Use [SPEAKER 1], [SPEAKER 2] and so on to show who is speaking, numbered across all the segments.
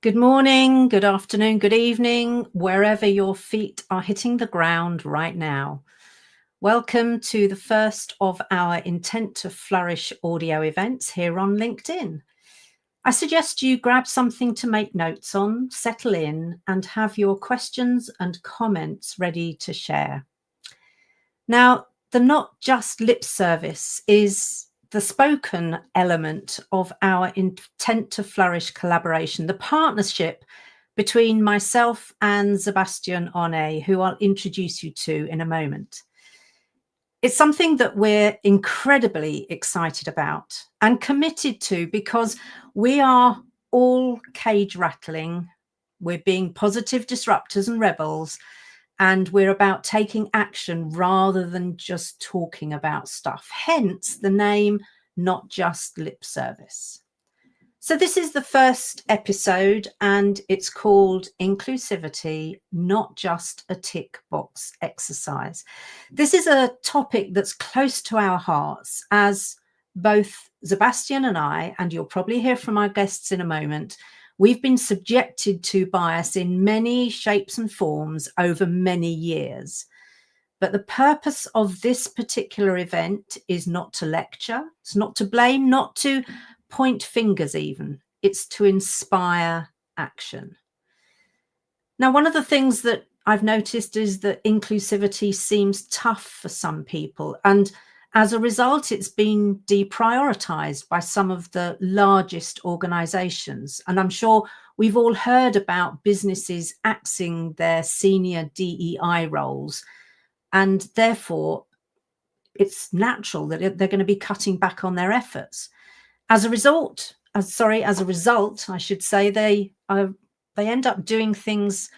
[SPEAKER 1] Good morning, good afternoon, good evening, wherever your feet are hitting the ground right now. Welcome to the first of our Intent to Flourish audio events here on LinkedIn. I suggest you grab something to make notes on, settle in, and have your questions and comments ready to share. Now, the not just lip service is the spoken element of our Intent to Flourish collaboration, the partnership between myself and Sebastian One, who I'll introduce you to in a moment. It's something that we're incredibly excited about and committed to because we are all cage rattling. We're being positive disruptors and rebels, and we're about taking action rather than just talking about stuff. Hence the name, Not Just Lip Service. So this is the first episode and it's called Inclusivity, Not Just a Tick Box Exercise. This is a topic that's close to our hearts, as both Sebastian and I, and you'll probably hear from our guests in a moment, we've been subjected to bias in many shapes and forms over many years. But the purpose of this particular event is not to lecture, it's not to blame, not to point fingers even. It's to inspire action. Now, one of the things that I've noticed is that inclusivity seems tough for some people, and as a result, it's been deprioritized by some of the largest organizations. And I'm sure we've all heard about businesses axing their senior DEI roles, and therefore it's natural that they're going to be cutting back on their efforts. As a result, I should say, they end up doing things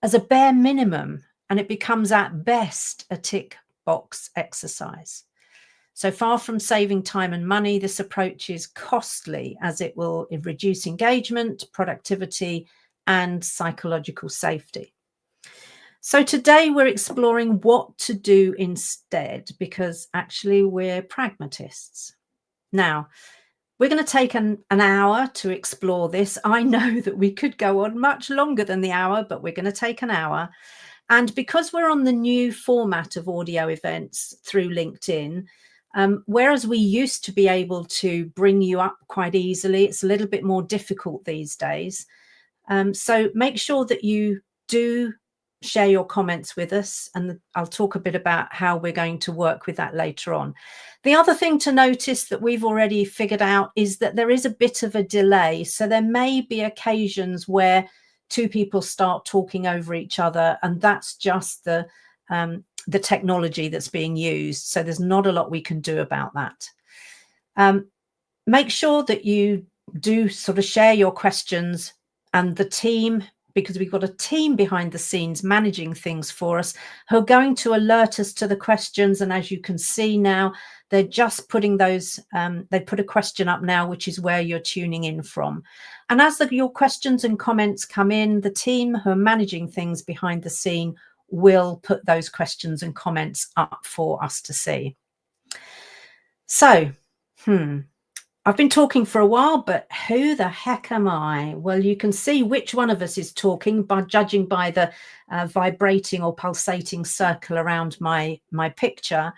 [SPEAKER 1] as a bare minimum, and it becomes at best a tick box exercise. So far from saving time and money, this approach is costly, as it will reduce engagement, productivity, and psychological safety. So today we're exploring what to do instead, because actually we're pragmatists. Now, we're going to take an hour to explore this. I know that we could go on much longer than the hour, but we're going to take an hour. And because we're on the new format of audio events through LinkedIn, whereas we used to be able to bring you up quite easily, it's a little bit more difficult these days. So make sure that you do share your comments with us, and I'll talk a bit about how we're going to work with that later on. The other thing to notice that we've already figured out is that there is a bit of a delay. So there may be occasions where two people start talking over each other, and that's just the technology that's being used. So there's not a lot we can do about that. Make sure that you do sort of share your questions, and the team, because we've got a team behind the scenes managing things for us, who are going to alert us to the questions. And as you can see now, they're just putting those, they put a question up now, which is where you're tuning in from. And as your questions and comments come in, the team who are managing things behind the scene will put those questions and comments up for us to see. So, I've been talking for a while, but who the heck am I? Well, you can see which one of us is talking by judging by the vibrating or pulsating circle around my picture.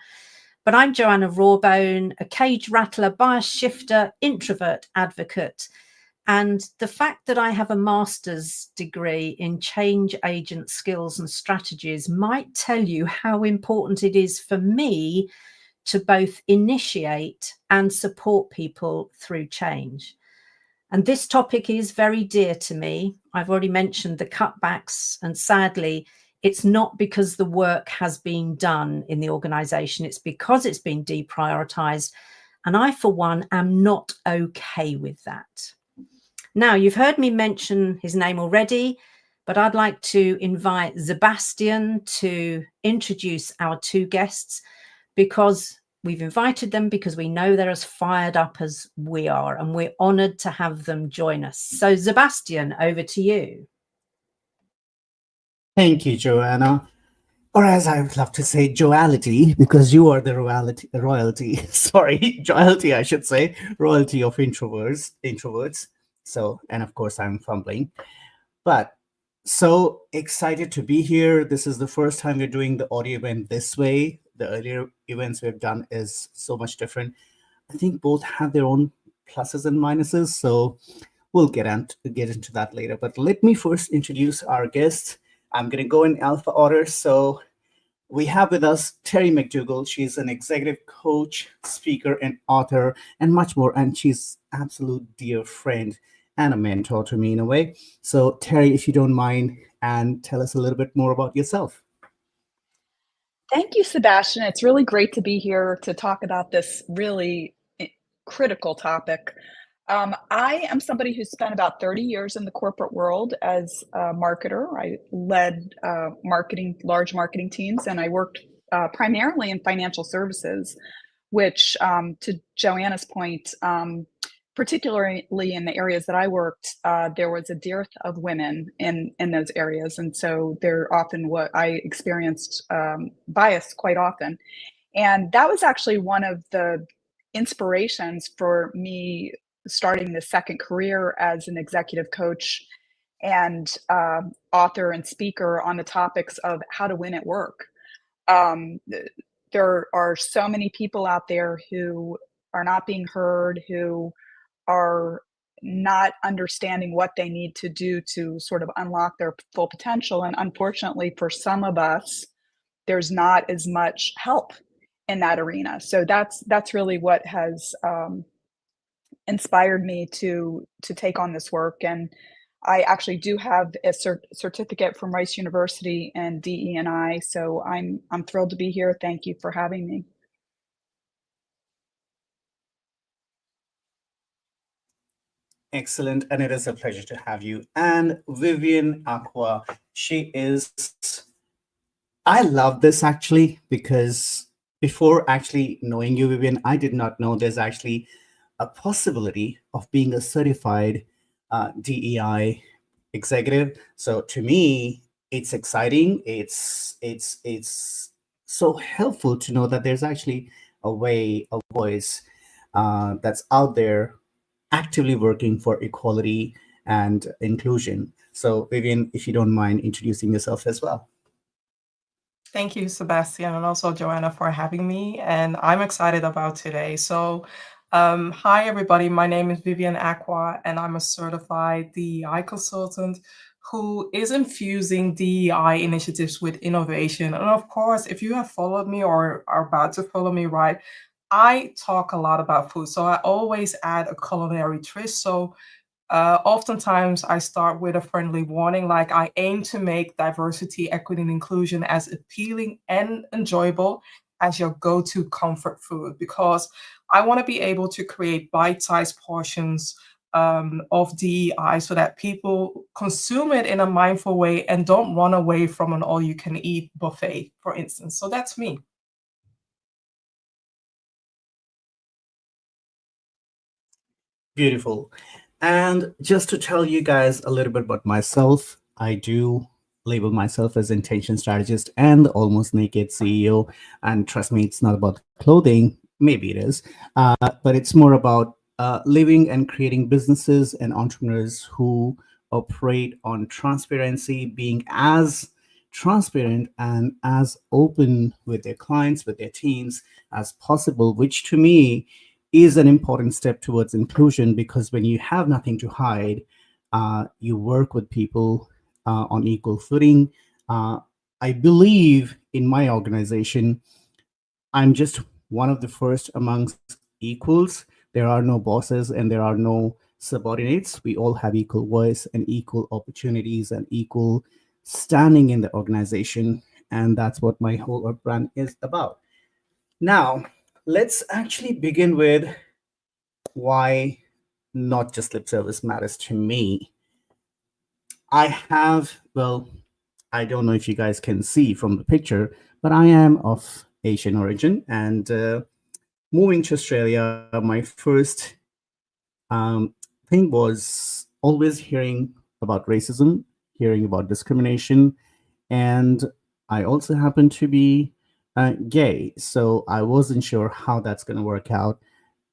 [SPEAKER 1] But I'm Joanna Rawbone, a cage rattler, bias shifter, introvert advocate. And the fact that I have a master's degree in change agent skills and strategies might tell you how important it is for me to both initiate and support people through change. And this topic is very dear to me. I've already mentioned the cutbacks, and sadly, it's not because the work has been done in the organization, it's because it's been deprioritized. And I, for one, am not okay with that. Now, you've heard me mention his name already, but I'd like to invite Sebastian to introduce our two guests, because we've invited them because we know they're as fired up as we are, and we're honored to have them join us. So Sebastian, over to you.
[SPEAKER 2] Thank you, Joanna. Or as I would love to say, Joality, because you are the royalty. Sorry, Joality, I should say, royalty of introverts. So, and of course, I'm fumbling. But so excited to be here. This is the first time we're doing the audio event this way. The earlier events we've done is so much different. I think both have their own pluses and minuses. So we'll get into that later. But let me first introduce our guest. I'm going to go in alpha order. So we have with us Terry McDougall. She's an executive coach, speaker, and author, and much more. And she's absolute dear friend and a mentor to me in a way. So, Terry, if you don't mind, and tell us a little bit more about yourself.
[SPEAKER 3] Thank you, Sebastian. It's really great to be here to talk about this really critical topic. I am somebody who spent about 30 years in the corporate world as a marketer. I led large marketing teams, and I worked primarily in financial services, which, to Joanna's point, particularly in the areas that I worked, there was a dearth of women in those areas, and so they're often what I experienced bias quite often, and that was actually one of the inspirations for me starting the second career as an executive coach and author and speaker on the topics of how to win at work. Um, there are so many people out there who are not being heard, who are not understanding what they need to do to sort of unlock their full potential. And unfortunately, for some of us, there's not as much help in that arena. So that's really what has inspired me to take on this work. And I actually do have a certificate from Rice University in DE&I. So I'm thrilled to be here. Thank you for having me.
[SPEAKER 2] Excellent. And it is a pleasure to have you. And Vivian Aqua, she is, I love this actually because before actually knowing you, Vivian, I did not know there's actually a possibility of being a certified DEI executive. So to me, it's exciting. It's so helpful to know that there's actually a way, a voice that's out there actively working for equality and inclusion. So Vivian, if you don't mind introducing yourself as well.
[SPEAKER 4] Thank you, Sebastian, and also Joanna for having me. And I'm excited about today. So, hi, everybody. My name is Vivian Aqua, and I'm a certified DEI consultant who is infusing DEI initiatives with innovation. And of course, if you have followed me or are about to follow me, right, I talk a lot about food. So I always add a culinary twist. So oftentimes, I start with a friendly warning, like I aim to make diversity, equity, and inclusion as appealing and enjoyable as your go-to comfort food, because I want to be able to create bite-sized portions of DEI so that people consume it in a mindful way and don't run away from an all-you-can-eat buffet, for instance. So that's me.
[SPEAKER 2] Beautiful. And just to tell you guys a little bit about myself, I do label myself as intention strategist and almost naked CEO. And trust me, it's not about clothing. Maybe it is, but it's more about living and creating businesses and entrepreneurs who operate on transparency, being as transparent and as open with their clients, with their teams as possible, which to me is an important step towards inclusion, because when you have nothing to hide, you work with people on equal footing. I believe in my organization, I'm just one of the first amongst equals. There are no bosses and there are no subordinates. We all have equal voice and equal opportunities and equal standing in the organization. And that's what my whole brand is about. Now, let's actually begin with why not just lip service matters to me. I have, well, I don't know if you guys can see from the picture, but I am of Asian origin, and moving to Australia, my first thing was always hearing about racism, hearing about discrimination, and I also happen to be gay, so I wasn't sure how that's going to work out.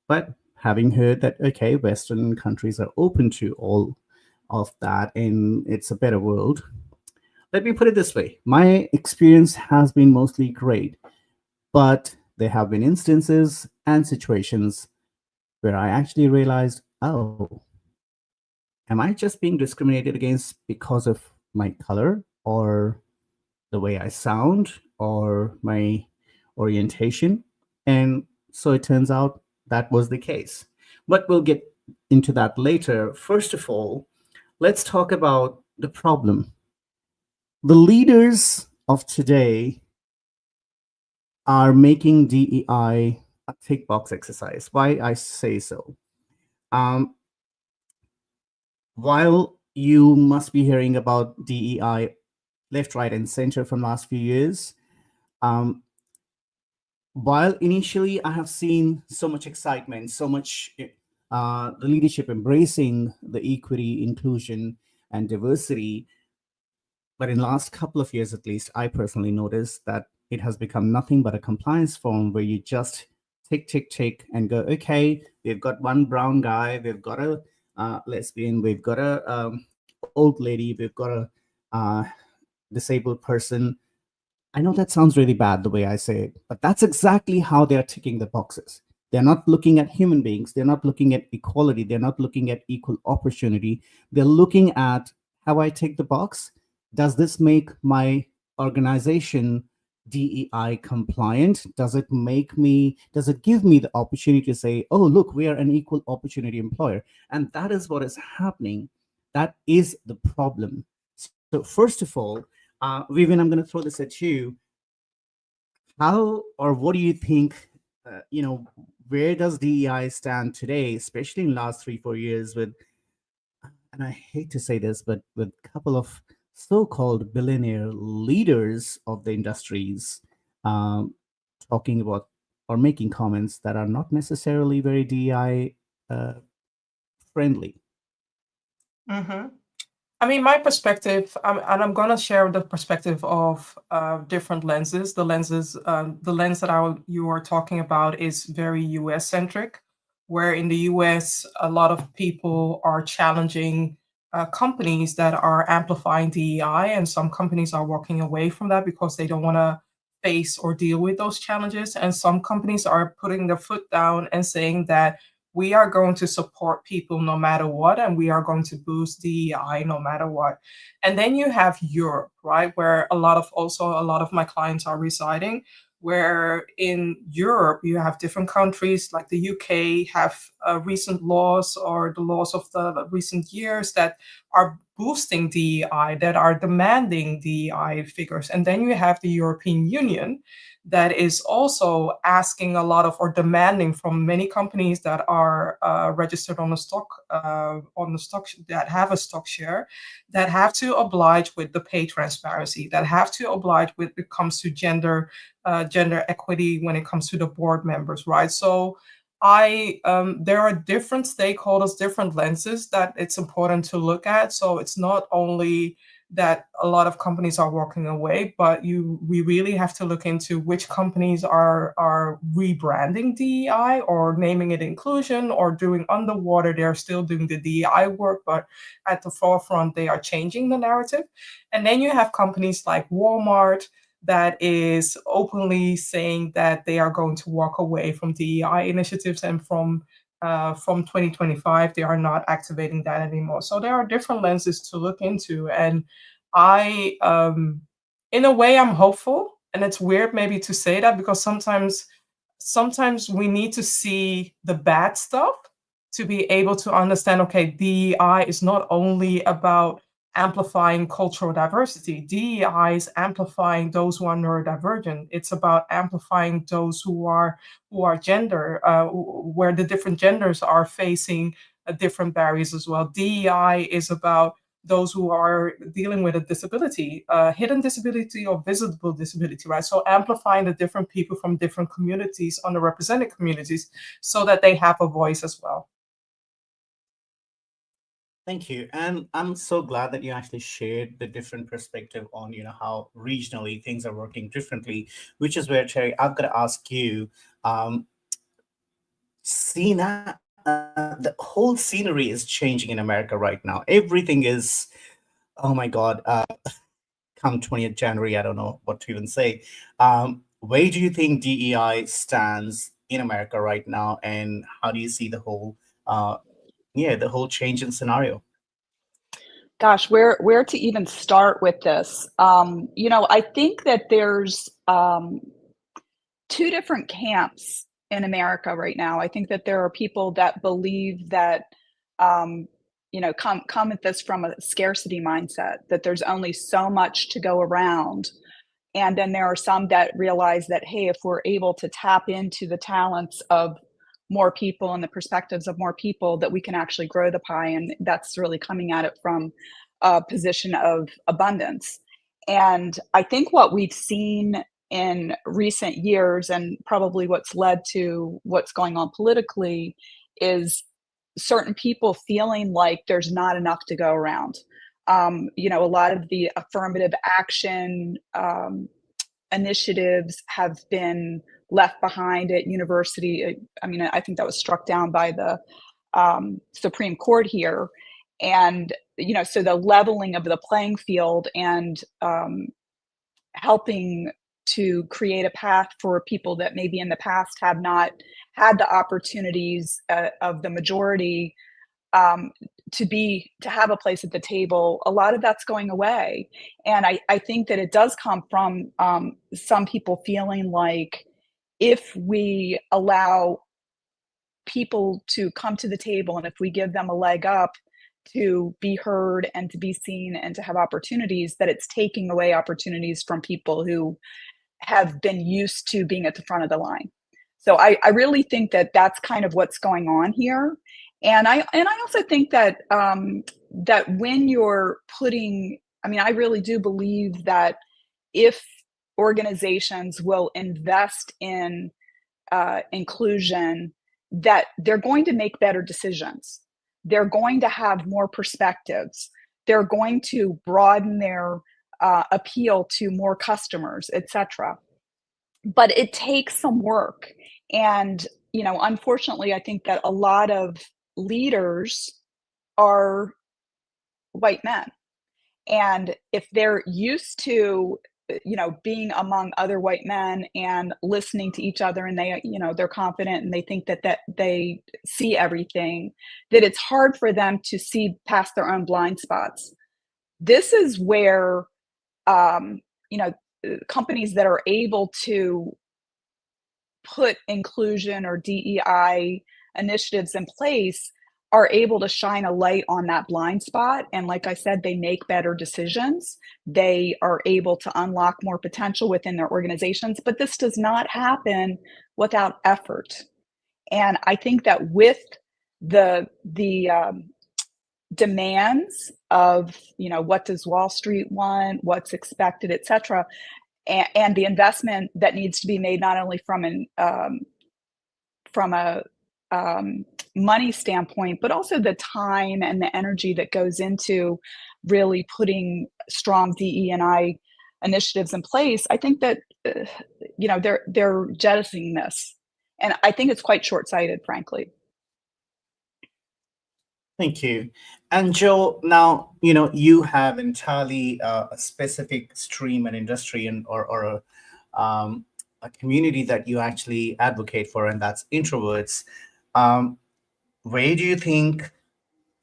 [SPEAKER 2] But having heard that, okay, Western countries are open to all of that and it's a better world, let me put it this way. My experience has been mostly great, but there have been instances and situations where I actually realized, oh, am I just being discriminated against because of my color or the way I sound or my orientation? And so it turns out that was the case. But we'll get into that later. First of all, let's talk about the problem. The leaders of today are making DEI a tick box exercise. Why I say so? While you must be hearing about DEI left, right, and center from last few years, while initially I have seen so much excitement, so much the leadership embracing the equity, inclusion, and diversity, but in the last couple of years, at least, I personally noticed that it has become nothing but a compliance form where you just tick, tick, tick, and go, okay, we've got one brown guy, we've got a lesbian, we've got a old lady, we've got a disabled person. I know that sounds really bad the way I say it, but that's exactly how they're ticking the boxes. They're not looking at human beings. They're not looking at equality. They're not looking at equal opportunity. They're looking at how I tick the box. Does this make my organization DEI compliant? Does it give me the opportunity to say, oh, look, we are an equal opportunity employer? And that is what is happening. That is the problem. So first of all, Vivian, I'm going to throw this at you. How or what do you think, where does DEI stand today, especially in the last 3-4 years with, and I hate to say this, but with a couple of so-called billionaire leaders of the industries talking about or making comments that are not necessarily very DEI friendly?
[SPEAKER 4] Mm-hmm. I mean, my perspective, and I'm going to share the perspective of different lenses. The lens that you are talking about is very US centric, where in the US, a lot of people are challenging companies that are amplifying DEI, and some companies are walking away from that because they don't want to face or deal with those challenges. And some companies are putting their foot down and saying that we are going to support people no matter what, and we are going to boost DEI no matter what. And then you have Europe, right, where a lot of my clients are residing, where in Europe you have different countries like the UK have recent laws or the laws of the recent years that are boosting DEI, that are demanding DEI figures. And then you have the European Union that is also asking a lot of or demanding from many companies that are registered on the stock that have a stock share, that have to oblige with the pay transparency, that have to oblige when it comes to gender equity, when it comes to the board members, right? So there are different stakeholders, different lenses that it's important to look at. So it's not only that a lot of companies are walking away, but we really have to look into which companies are rebranding DEI or naming it inclusion or doing underwater. They're still doing the DEI work, but at the forefront, they are changing the narrative. And then you have companies like Walmart that is openly saying that they are going to walk away from DEI initiatives, and from 2025, they are not activating that anymore. So there are different lenses to look into. And I, in a way, I'm hopeful. And it's weird maybe to say that, because sometimes we need to see the bad stuff to be able to understand, okay, DEI is not only about amplifying cultural diversity. DEI is amplifying those who are neurodivergent. It's about amplifying those who are gender, where the different genders are facing different barriers as well. DEI is about those who are dealing with a disability, hidden disability or visible disability, right? So amplifying the different people from different communities, underrepresented communities, so that they have a voice as well.
[SPEAKER 2] Thank you. And I'm so glad that you actually shared the different perspective on, how regionally things are working differently, which is where, Terry, I've got to ask you, seeing the whole scenery is changing in America right now. Everything is, oh my God, come 20th January, I don't know what to even say. Where do you think DEI stands in America right now, and how do you see the whole, the whole change in scenario?
[SPEAKER 3] Gosh, where to even start with this? I think that there's two different camps in America right now. I think that there are people that believe that, come at this from a scarcity mindset, that there's only so much to go around. And then there are some that realize that, hey, if we're able to tap into the talents of more people and the perspectives of more people, that we can actually grow the pie. And that's really coming at it from a position of abundance. And I think what we've seen in recent years, and probably what's led to what's going on politically, is certain people feeling like there's not enough to go around. A lot of the affirmative action initiatives have been left behind at university. I mean, I think that was struck down by the Supreme Court here. And, so the leveling of the playing field and helping to create a path for people that maybe in the past have not had the opportunities of the majority to have a place at the table. A lot of that's going away. And I think that it does come from some people feeling like if we allow people to come to the table and if we give them a leg up to be heard and to be seen and to have opportunities, that it's taking away opportunities from people who have been used to being at the front of the line. So I really think that that's kind of what's going on here. And I also think that that when you're putting, I really do believe that if organizations will invest in inclusion, that they're going to make better decisions. They're going to have more perspectives. They're going to broaden their appeal to more customers, etc. But it takes some work. And, unfortunately, I think that a lot of leaders are white men. And if they're used to, being among other white men and listening to each other, and they're confident and they think that they see everything, that it's hard for them to see past their own blind spots. This is where, companies that are able to put inclusion or DEI initiatives in place are able to shine a light on that blind spot. And like I said, they make better decisions. They are able to unlock more potential within their organizations, but this does not happen without effort. And I think that with the demands of, what does Wall Street want, what's expected, et cetera, and the investment that needs to be made not only from a money standpoint, but also the time and the energy that goes into really putting strong DE&I initiatives in place. I think that they're jettisoning this, and I think it's quite short-sighted, frankly.
[SPEAKER 2] Thank you. And Joe, now, you have entirely a specific stream and industry or a community that you actually advocate for, and that's introverts. Where do you think,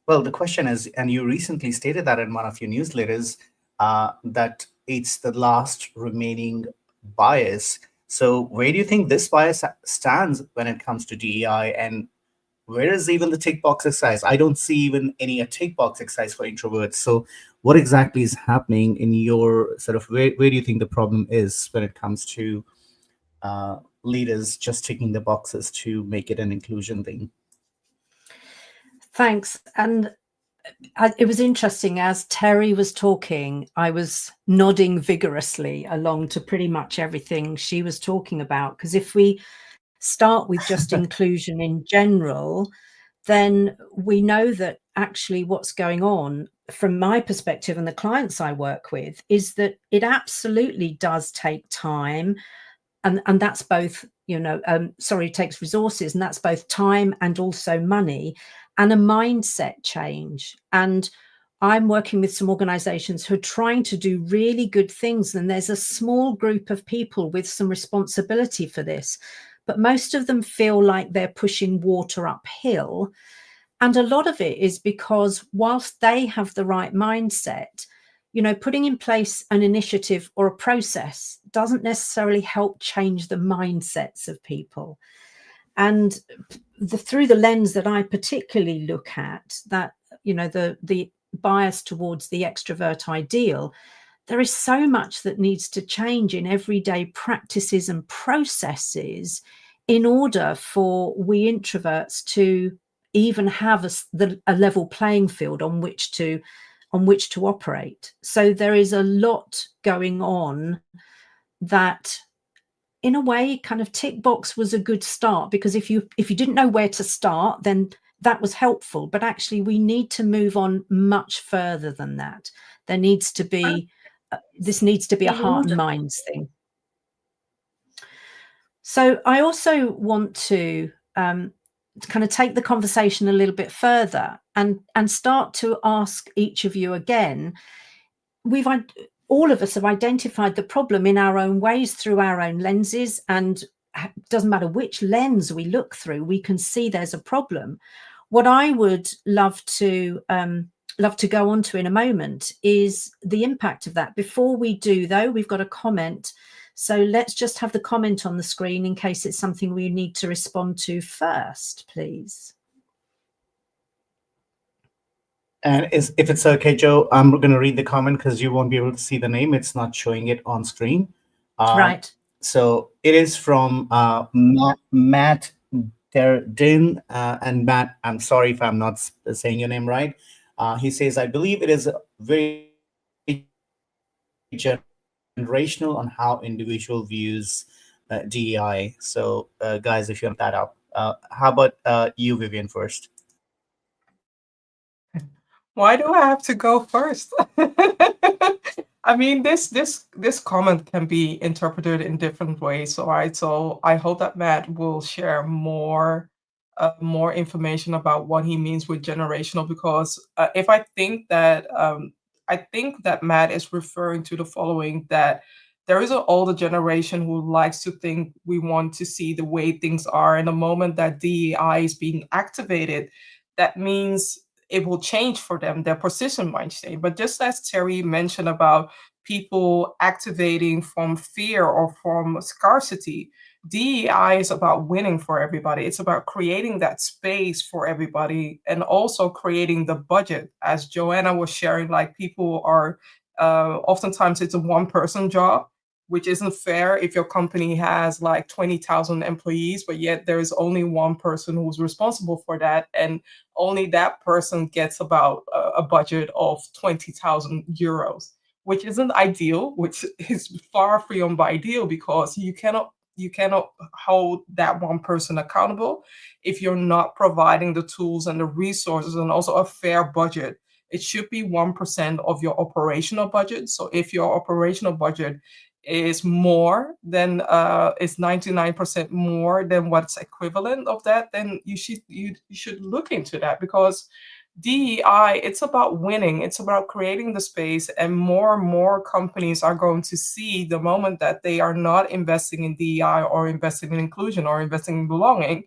[SPEAKER 2] well, the question is, and you recently stated that in one of your newsletters, that it's the last remaining bias. So where do you think this bias stands when it comes to DEI, and where is even the tick box exercise? I don't see even any tick box exercise for introverts. So what exactly is happening in your sort of, where do you think the problem is when it comes to leaders just ticking the boxes to make it an inclusion thing?
[SPEAKER 1] Thanks. And it was interesting, as Terry was talking, I was nodding vigorously along to pretty much everything she was talking about. Because if we start with just inclusion in general, then we know that actually what's going on from my perspective and the clients I work with is that it absolutely does take time. And that's both it takes resources, and that's both time and also money, and a mindset change. And I'm working with some organizations who are trying to do really good things, and there's a small group of people with some responsibility for this, but most of them feel like they're pushing water uphill. And a lot of it is because whilst they have the right mindset, putting in place an initiative or a process doesn't necessarily help change the mindsets of people. And through the lens that I particularly look at, that, the bias towards the extrovert ideal, there is so much that needs to change in everyday practices and processes in order for we introverts to even have a level playing field on which to operate. So there is a lot going on that, in a way, kind of tick box was a good start, because if you didn't know where to start, then that was helpful. But actually, we need to move on much further than that. There needs to be this needs to be a heart and minds thing. So I also want to kind of take the conversation a little bit further and start to ask each of you again. All of us have identified the problem in our own ways through our own lenses, and it doesn't matter which lens we look through, we can see there's a problem. What I would love to go on to in a moment is the impact of that. Before we do, though, we've got a comment. So let's just have the comment on the screen in case it's something we need to respond to first, please.
[SPEAKER 2] And if it's okay, Joe, I'm going to read the comment because you won't be able to see the name. It's not showing it on screen.
[SPEAKER 1] Right.
[SPEAKER 2] So it is from Matt Derdin. And Matt, I'm sorry if I'm not saying your name right. He says, I believe it is very generational on how individual views DEI. So guys, if you have that up, how about you, Vivian, first?
[SPEAKER 4] Why do I have to go first? I mean, this comment can be interpreted in different ways, all right? So I hope that Matt will share more information about what he means with generational, because if I think that Matt is referring to the following, that there is an older generation who likes to think we want to see the way things are, and the moment that DEI is being activated, that means it will change for them. Their position might change. But just as Terry mentioned about people activating from fear or from scarcity, DEI is about winning for everybody. It's about creating that space for everybody, and also creating the budget. As Joanna was sharing, like, people are oftentimes it's a one-person job, which isn't fair if your company has like 20,000 employees, but yet there's only one person who's responsible for that, and only that person gets about a budget of 20,000 euros, which isn't ideal, which is far from ideal, because you cannot hold that one person accountable if you're not providing the tools and the resources and also a fair budget. It should be 1% of your operational budget. So if your operational budget is more than is 99% more than what's equivalent of that, then you should look into that, because DEI, it's about winning. It's about creating the space, and more companies are going to see the moment that they are not investing in DEI or investing in inclusion or investing in belonging.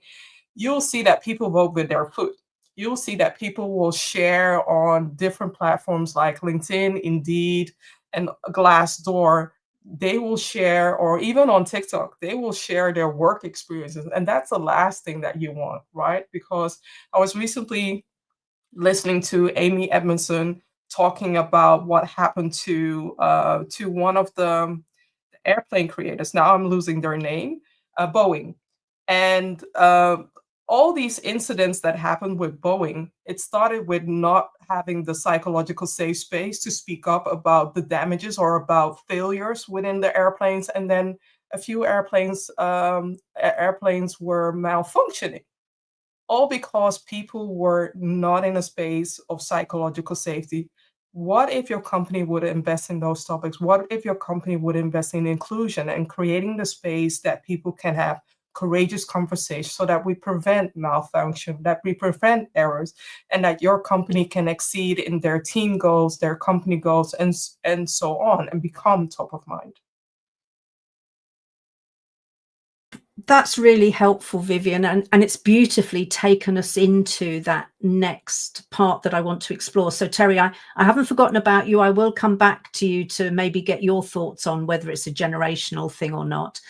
[SPEAKER 4] You'll see that people vote with their foot. You'll see that people will share on different platforms like LinkedIn, Indeed, and Glassdoor. They will share, or even on TikTok, they will share their work experiences. And that's the last thing that you want, right? Because I was recently listening to Amy Edmondson talking about what happened to one of the airplane creators. Now I'm losing their name, Boeing. And all these incidents that happened with Boeing, it started with not having the psychological safe space to speak up about the damages or about failures within the airplanes. And then a few airplanes were malfunctioning, all because people were not in a space of psychological safety. What if your company would invest in those topics? What if your company would invest in inclusion and creating the space that people can have courageous conversation so that we prevent malfunction, that we prevent errors, and that your company can exceed in their team goals, their company goals, and so on, and become top of mind.
[SPEAKER 1] That's really helpful, Vivian, and it's beautifully taken us into that next part that I want to explore. So Terry, I haven't forgotten about you. I will come back to you to maybe get your thoughts on whether it's a generational thing or not.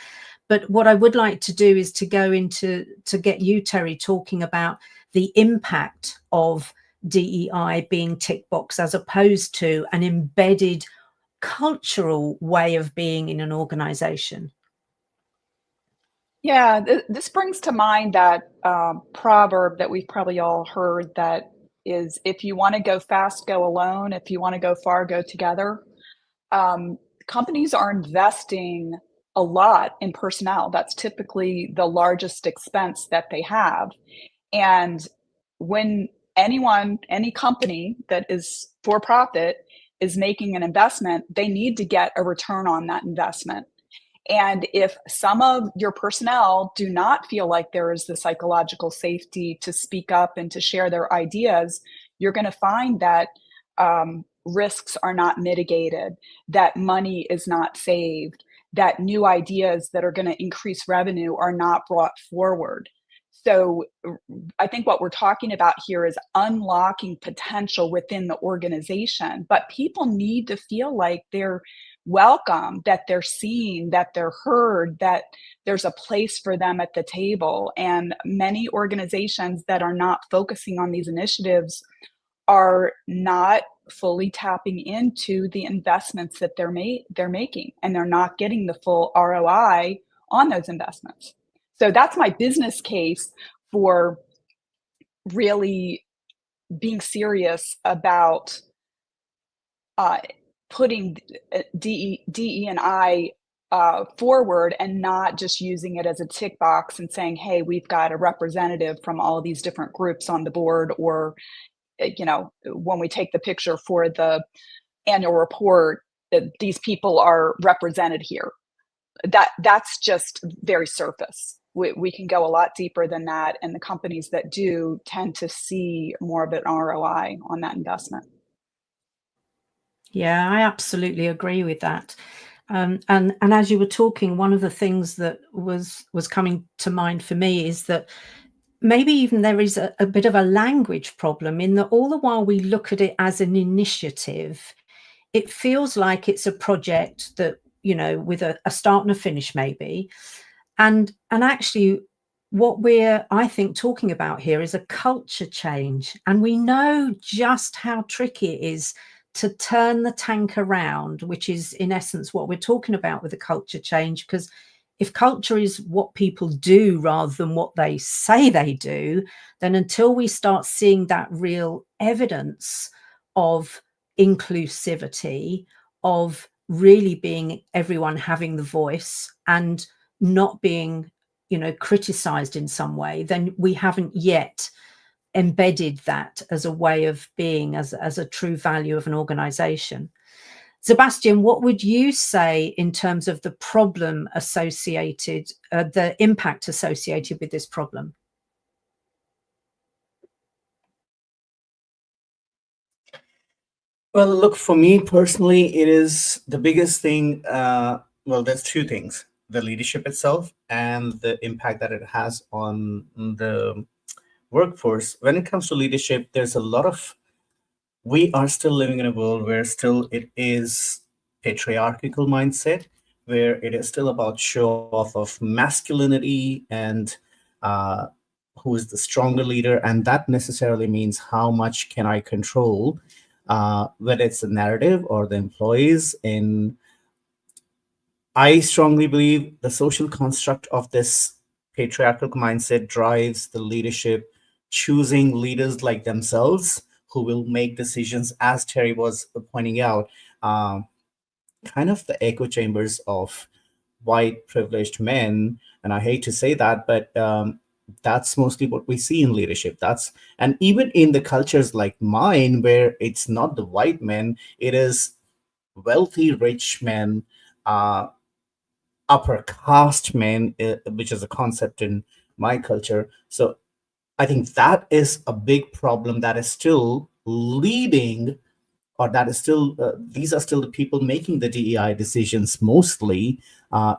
[SPEAKER 1] But what I would like to do is to go into, to get you, Terry, talking about the impact of DEI being tick box as opposed to an embedded cultural way of being in an organization.
[SPEAKER 3] Yeah, this brings to mind that proverb that we've probably all heard, that is, if you want to go fast, go alone. If you want to go far, go together. Companies are investing a lot in personnel. That's typically the largest expense that they have. And when any company that is for profit is making an investment, they need to get a return on that investment. And if some of your personnel do not feel like there is the psychological safety to speak up and to share their ideas, you're going to find that risks are not mitigated, that money is not saved, that new ideas that are going to increase revenue are not brought forward. So I think what we're talking about here is unlocking potential within the organization, but people need to feel like they're welcome, that they're seen, that they're heard, that there's a place for them at the table. And many organizations that are not focusing on these initiatives are not fully tapping into the investments that they're making, and they're not getting the full ROI on those investments. So that's my business case for really being serious about putting DE&I forward, and not just using it as a tick box and saying, hey, we've got a representative from all these different groups on the board, or, you know, when we take the picture for the annual report, these people are represented here. That's just very surface. We can go a lot deeper than that, and the companies that do tend to see more of an ROI on that investment.
[SPEAKER 1] Yeah, I absolutely agree with that. And as you were talking, one of the things that was coming to mind for me is that maybe even there is a bit of a language problem, in that all the while we look at it as an initiative, it feels like it's a project that, you know, with a start and a finish maybe. And actually what we're, I think, talking about here is a culture change. And we know just how tricky it is to turn the tank around, which is in essence what we're talking about with the culture change. Because if culture is what people do rather than what they say they do, then until we start seeing that real evidence of inclusivity, of really being everyone having the voice and not being, you know, criticized in some way, then we haven't yet embedded that as a way of being, as a true value of an organization. Sebastian, what would you say in terms of the problem associated, the impact associated with this problem?
[SPEAKER 2] Well, look, for me personally, it is the biggest thing. Well, there's two things: the leadership itself and the impact that it has on the workforce. When it comes to leadership, there's a lot of, we are still living in a world where still it is patriarchal mindset, where it is still about show off of masculinity and who is the stronger leader. And that necessarily means how much can I control, whether it's the narrative or the employees. I strongly believe the social construct of this patriarchal mindset drives the leadership, choosing leaders like themselves who will make decisions, as Terry was pointing out, kind of the echo chambers of white privileged men. And I hate to say that, but that's mostly what we see in leadership. And even in the cultures like mine, where it's not the white men, it is wealthy, rich men, upper caste men, which is a concept in my culture. So I think that is a big problem that is still leading, or that is still, these are still the people making the DEI decisions mostly,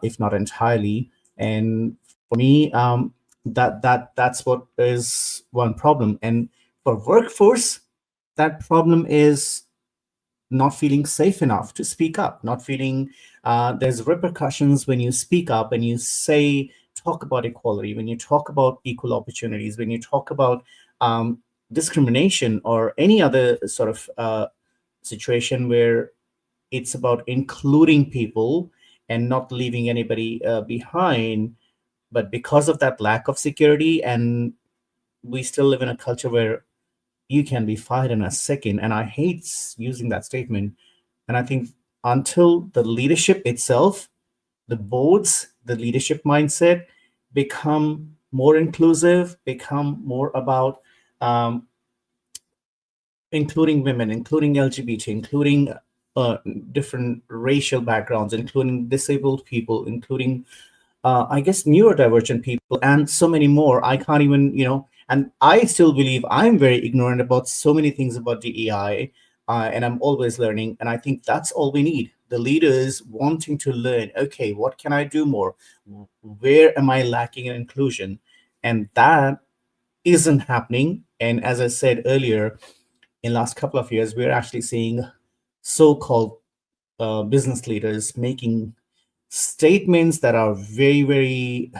[SPEAKER 2] if not entirely. And for me, that's what is one problem. And for workforce, that problem is not feeling safe enough to speak up, not feeling there's repercussions when you speak up and you say, talk about equality, when you talk about equal opportunities, when you talk about discrimination or any other sort of situation where it's about including people and not leaving anybody behind. But because of that lack of security, and we still live in a culture where you can be fired in a second. And I hate using that statement. And I think until the leadership itself, the boards, the leadership mindset become more inclusive, become more about um, including women, including LGBT, including different racial backgrounds, including disabled people, including I guess neurodivergent people, and so many more. I can't even, and I still believe I'm very ignorant about so many things about DEI, and I'm always learning. And I think that's all we need. The leaders wanting to learn, okay, what can I do more? Where am I lacking in inclusion? And that isn't happening. And as I said earlier, in last couple of years, we're actually seeing so-called business leaders making statements that are very, very,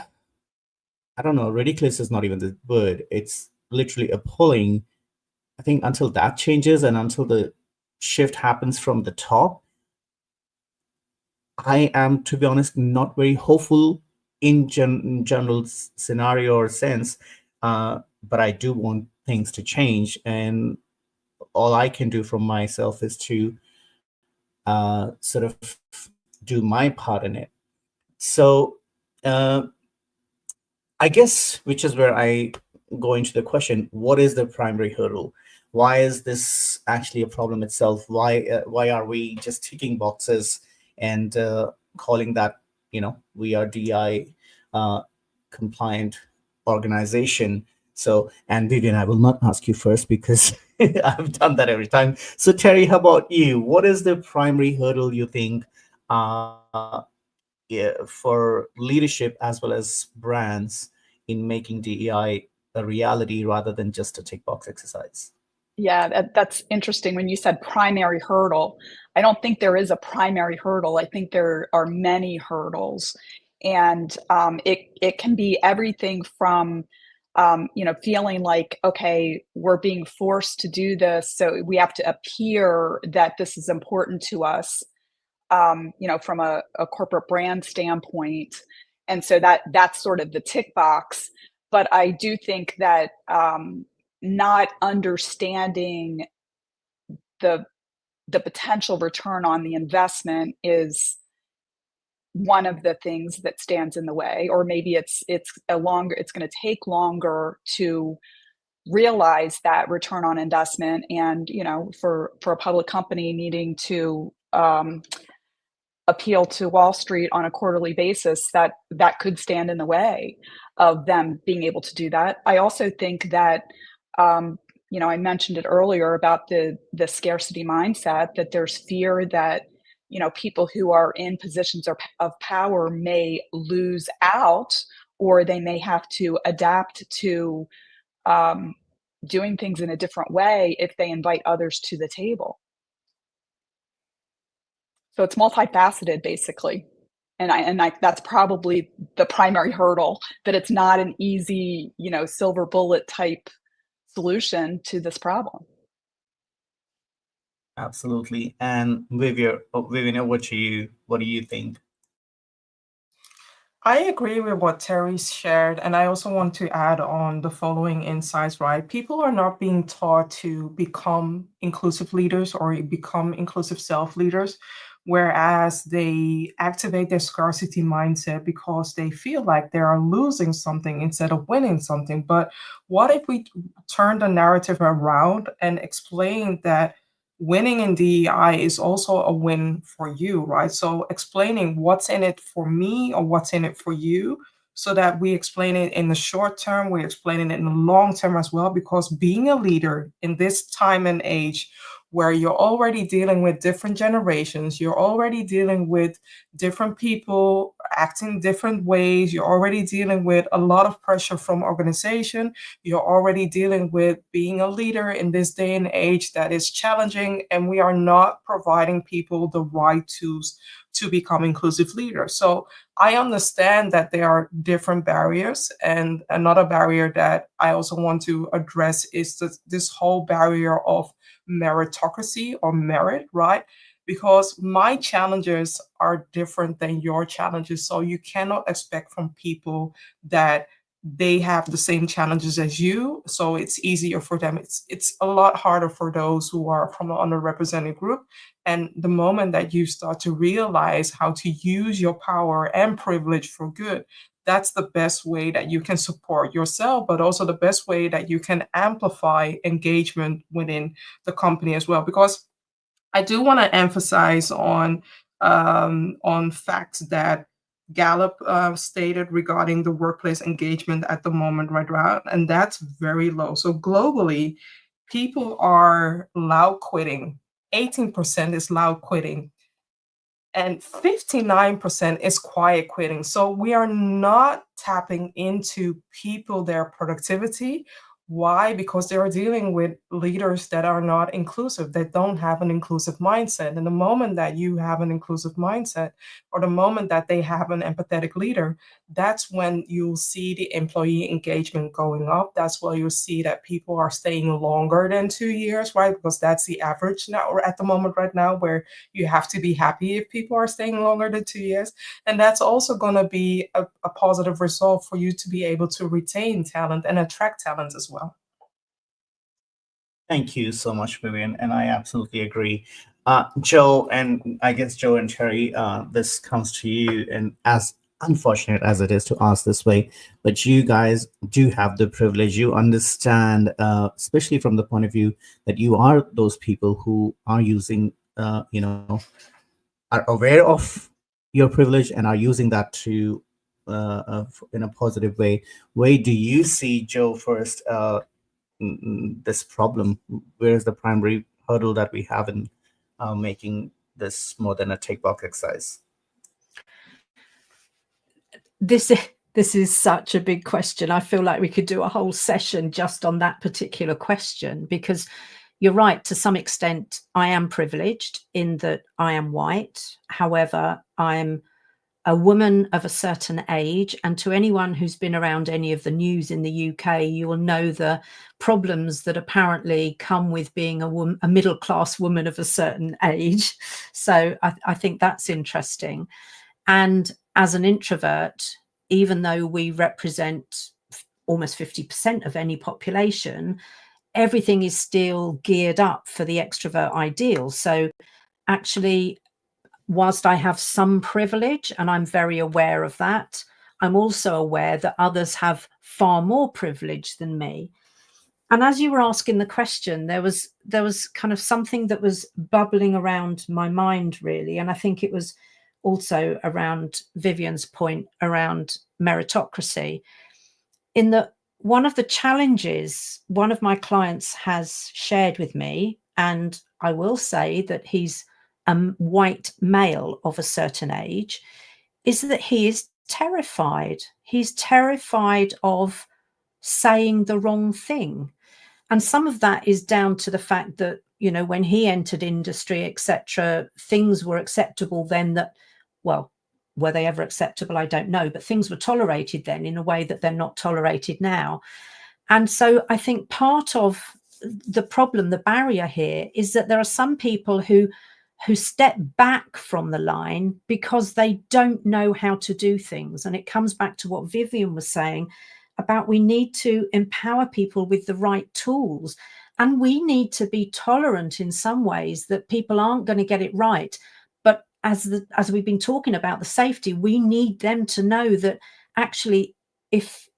[SPEAKER 2] I don't know, ridiculous is not even the word. It's literally appalling. I think until that changes and until the shift happens from the top, I am, to be honest, not very hopeful in general scenario or sense. But I do want things to change. And all I can do from myself is to sort of do my part in it. So uh, I guess, which is where I go into the question: what is the primary hurdle? Why is this actually a problem itself? Why are we just ticking boxes and calling that, we are DI compliant organization? So, and Vivian, I will not ask you first because I've done that every time. So, Terry, how about you? What is the primary hurdle you think for leadership as well as brands in making DEI a reality rather than just a tick box exercise?
[SPEAKER 3] Yeah, that's interesting. When you said primary hurdle, I don't think there is a primary hurdle. I think there are many hurdles, and it can be everything from feeling like, okay, we're being forced to do this, so we have to appear that this is important to us, from a corporate brand standpoint, and so that's sort of the tick box. But I do think that not understanding the the potential return on the investment is one of the things that stands in the way, or maybe it's going to take longer to realize that return on investment, and for a public company needing to appeal to Wall Street on a quarterly basis, that could stand in the way of them being able to do that. I also think that I mentioned it earlier about the scarcity mindset, that there's fear that people who are in positions of power may lose out, or they may have to adapt to um, doing things in a different way if they invite others to the table. So it's multifaceted, basically. And that's probably the primary hurdle, that it's not an easy, silver bullet type solution to this problem.
[SPEAKER 2] Absolutely. And Vivian, what do you think?
[SPEAKER 4] I agree with what Terry shared, and I also want to add on the following insights, right? People are not being taught to become inclusive leaders or become inclusive self-leaders, whereas they activate their scarcity mindset because they feel like they are losing something instead of winning something. But what if we turn the narrative around and explain that winning in DEI is also a win for you, right? So explaining what's in it for me or what's in it for you, so that we explain it in the short term, we explain it in the long term as well, because being a leader in this time and age where you're already dealing with different generations, you're already dealing with different people acting different ways, you're already dealing with a lot of pressure from organization, you're already dealing with being a leader in this day and age that is challenging, and we are not providing people the right tools to become inclusive leaders. So I understand that there are different barriers, and another barrier that I also want to address is this whole barrier of meritocracy or merit, right? Because my challenges are different than your challenges. So you cannot expect from people that they have the same challenges as you. So it's easier for them. It's a lot harder for those who are from an underrepresented group. And the moment that you start to realize how to use your power and privilege for good, that's the best way that you can support yourself, but also the best way that you can amplify engagement within the company as well. Because I do want to emphasize on facts that Gallup stated regarding the workplace engagement at the moment, right now, and that's very low. So globally, people are loud quitting. 18% is loud quitting, and 59% is quiet quitting. So we are not tapping into people, their productivity. Why? Because they are dealing with leaders that are not inclusive, that don't have an inclusive mindset. And the moment that you have an inclusive mindset, or the moment that they have an empathetic leader, that's when you'll see the employee engagement going up. That's where you'll see that people are staying longer than 2 years, right? Because that's the average now, or at the moment right now, where you have to be happy if people are staying longer than 2 years. And that's also going to be a positive result for you to be able to retain talent and attract talent as well.
[SPEAKER 2] Thank you so much, Vivian, and I absolutely agree. Joe, and I guess Joe and Cherry, this comes to you, and as unfortunate as it is to ask this way, but you guys do have the privilege. You understand, especially from the point of view that you are those people who are using, are aware of your privilege and are using that to, in a positive way. Where do you see, Joe, first, this problem? Where is the primary hurdle that we have in making this more than a tick box exercise?
[SPEAKER 1] This is such a big question. I feel like we could do a whole session just on that particular question, because you're right, to some extent, I am privileged in that I am white. However, I'm a woman of a certain age, and to anyone who's been around any of the news in the UK, you will know the problems that apparently come with being a middle-class woman of a certain age. So I think that's interesting. And as an introvert, even though we represent almost 50% of any population, everything is still geared up for the extrovert ideal. So actually, whilst I have some privilege, and I'm very aware of that, I'm also aware that others have far more privilege than me. And as you were asking the question, there was kind of something that was bubbling around my mind, really. And I think it was also around Vivian's point around meritocracy, in that one of the challenges one of my clients has shared with me, and I will say that he's a white male of a certain age, is that he is terrified. He's terrified of saying the wrong thing. And some of that is down to the fact that, when he entered industry, etc., things were acceptable then that, well, were they ever acceptable? I don't know, but things were tolerated then in a way that they're not tolerated now. And so I think part of the problem, the barrier here, is that there are some people who step back from the line because they don't know how to do things. And it comes back to what Vivian was saying about we need to empower people with the right tools. And we need to be tolerant in some ways that people aren't going to get it right. But as we've been talking about the safety, we need them to know that actually if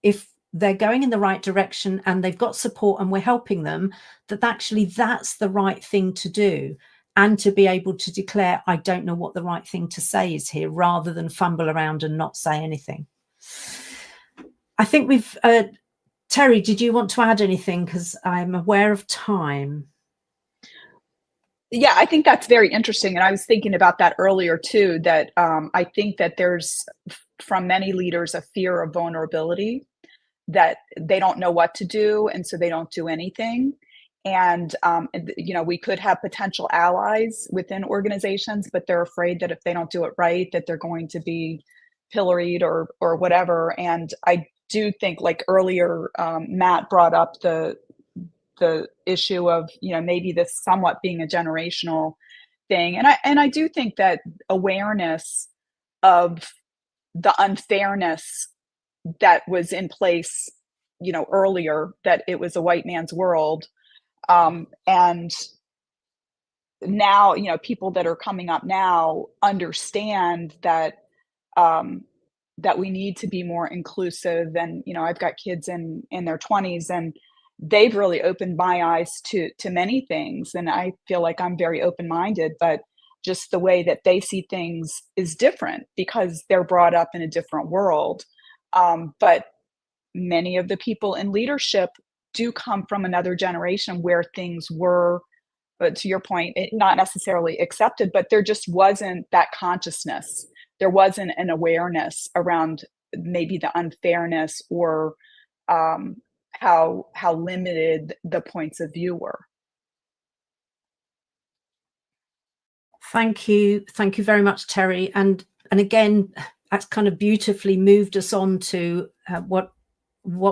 [SPEAKER 1] they're going in the right direction and they've got support and we're helping them, that actually that's the right thing to do. And to be able to declare, I don't know what the right thing to say is here, rather than fumble around and not say anything. I think we've, Terry, did you want to add anything? Because I'm aware of time.
[SPEAKER 3] Yeah, I think that's very interesting. And I was thinking about that earlier too, that I think that there's, from many leaders, a fear of vulnerability, that they don't know what to do. And so they don't do anything. And, we could have potential allies within organizations, but they're afraid that if they don't do it right, that they're going to be pilloried or whatever. And I do think, like earlier, Matt brought up the issue of, maybe this somewhat being a generational thing. And I do think that awareness of the unfairness that was in place, earlier, that it was a white man's world. And now, people that are coming up now understand that, that we need to be more inclusive. And, I've got kids in their 20s, and they've really opened my eyes to many things. And I feel like I'm very open-minded, but just the way that they see things is different because they're brought up in a different world. But many of the people in leadership do come from another generation where things were, to your point, not necessarily accepted, but there just wasn't that consciousness. There wasn't an awareness around maybe the unfairness or how limited the points of view were.
[SPEAKER 1] Thank you very much, Terry. And again, that's kind of beautifully moved us on to what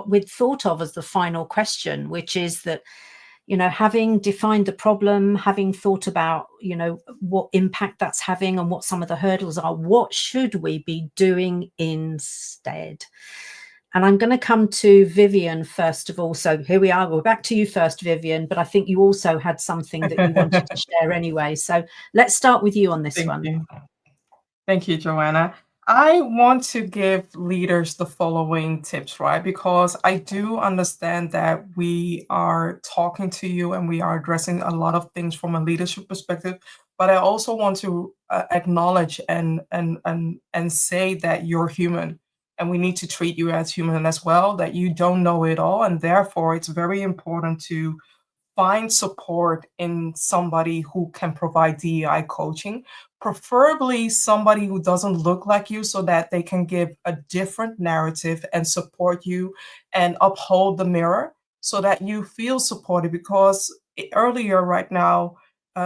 [SPEAKER 1] we'd thought of as the final question, which is that, having defined the problem, having thought about, what impact that's having and what some of the hurdles are, what should we be doing instead? And I'm going to come to Vivian first of all. So here we are. We're back to you first, Vivian, but I think you also had something that you wanted to share anyway. So let's start with you on this one.
[SPEAKER 4] Thank you, Joanna. I want to give leaders the following tips, right? Because I do understand that we are talking to you and we are addressing a lot of things from a leadership perspective, but I also want to acknowledge and say that you're human. And we need to treat you as human as well, that you don't know it all. And therefore, it's very important to find support in somebody who can provide DEI coaching, preferably somebody who doesn't look like you, so that they can give a different narrative and support you and uphold the mirror so that you feel supported. Because earlier right now,